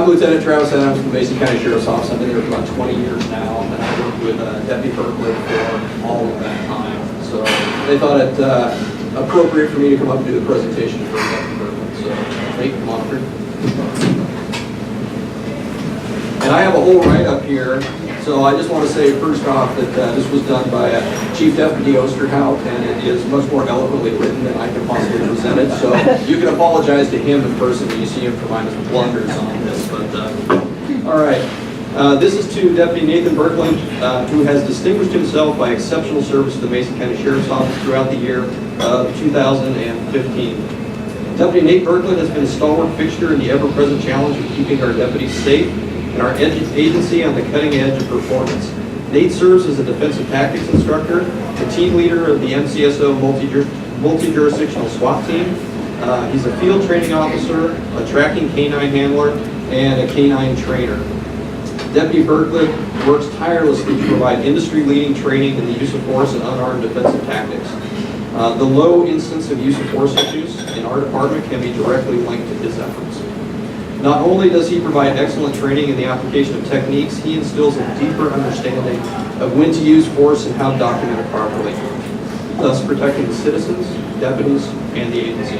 I'm Lieutenant Travis Adams from the Mason County Sheriff's Office. I've been there for about 20 years now, and I worked with Deputy Birklid for all of that time. So they thought it appropriate for me to come up and do the presentation for Deputy Birklid. So, hey, come on up here. And I have a whole write-up here. So I just want to say first off that this was done by Chief Deputy Osterhout, and it is much more eloquently written than I can possibly present it. So you can apologize to him in person when you see him for my blunders on this. But all right, this is to Deputy Nathan Birklid, who has distinguished himself by exceptional service to the Mason County Sheriff's Office throughout the year of 2015. Deputy Nate Birklid has been a stalwart fixture in the ever-present challenge of keeping our deputies safe and our agency on the cutting edge of performance. Nate serves as a defensive tactics instructor, the team leader of the MCSO multi-jurisdictional SWAT team. He's a field training officer, a tracking canine handler, and a canine trainer. Deputy Birklid works tirelessly to provide industry-leading training in the use of force and unarmed defensive tactics. The low instance of use of force issues in our department can be directly linked to his efforts. Not only does he provide excellent training in the application of techniques, he instills a deeper understanding of when to use force and how to document it properly, thus protecting the citizens, deputies, and the agency.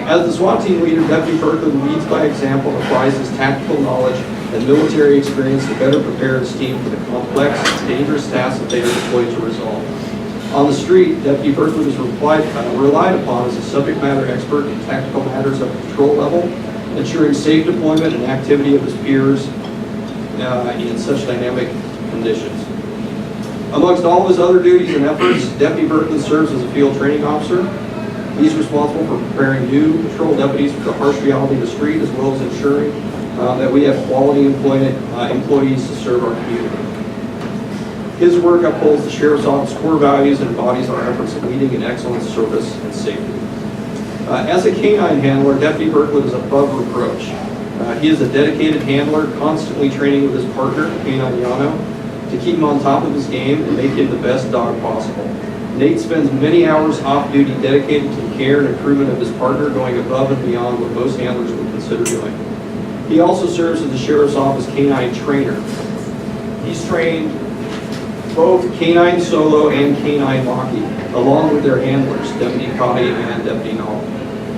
As the SWAT team leader, Deputy Birklid leads by example and applies his tactical knowledge and military experience to better prepare his team for the complex, dangerous tasks that they are deployed to resolve. On the street, Deputy Birklid is relied upon as a subject matter expert in tactical matters at the patrol level, ensuring safe deployment and activity of his peers in such dynamic conditions. Amongst all of his other duties and efforts, Deputy Birklid serves as a field training officer. He's responsible for preparing new patrol deputies for the harsh reality of the street, as well as ensuring that we have quality employees to serve our community. His work upholds the Sheriff's Office core values and embodies our efforts in leading in excellent service and safety. As a canine handler, Deputy Birklid is above reproach. He is a dedicated handler, constantly training with his partner, Canine Yano, to keep him on top of his game and make him the best dog possible. Nate spends many hours off-duty dedicated to the care and improvement of his partner, going above and beyond what most handlers would consider doing. He also serves as the Sheriff's Office canine trainer. He's trained both Canine Solo and Canine Maki, along with their handlers, Deputy Cotty and Deputy Null.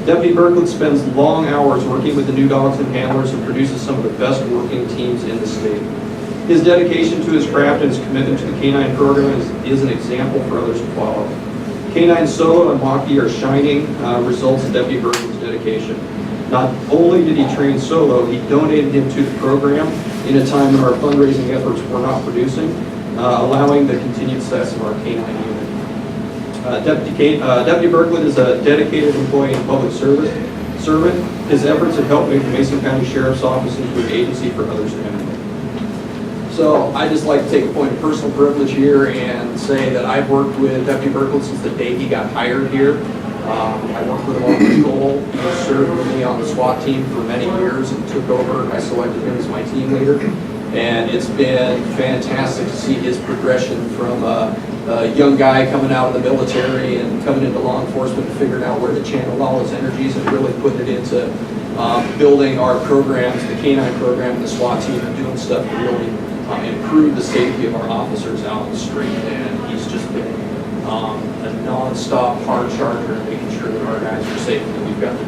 Deputy Birklid spends long hours working with the new dogs and handlers and produces some of the best working teams in the state. His dedication to his craft and his commitment to the canine program is an example for others to follow. Canine Solo and Maki are shining results of Deputy Birklid's dedication. Not only did he train Solo, he donated him to the program in a time when our fundraising efforts were not producing, allowing the continued success of our canine unit. Deputy Birklid is a dedicated employee and public servant. His efforts have helped make the Mason County Sheriff's Office into an agency for others to emulate. So I just like to take a point of personal privilege here and say that I've worked with Deputy Birklid since the day he got hired here. I worked with him on patrol. He served with me on the SWAT team for many years and took over. I selected him as my team leader. And it's been fantastic to see his progression from a young guy coming out of the military and coming into law enforcement and figuring out where to channel all his energies and really putting it into building our programs, the canine program, and the SWAT team, and doing stuff to really improve the safety of our officers out on the street. And he's just been a non-stop hard charger in making sure that our guys are safe and that we've got the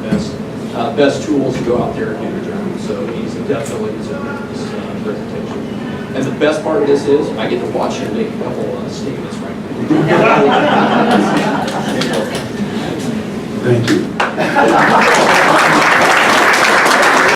best tools to go out there and do the job. So he's definitely deserving this presentation. And the best part of this is I get to watch him make a couple statements right now. Thank you.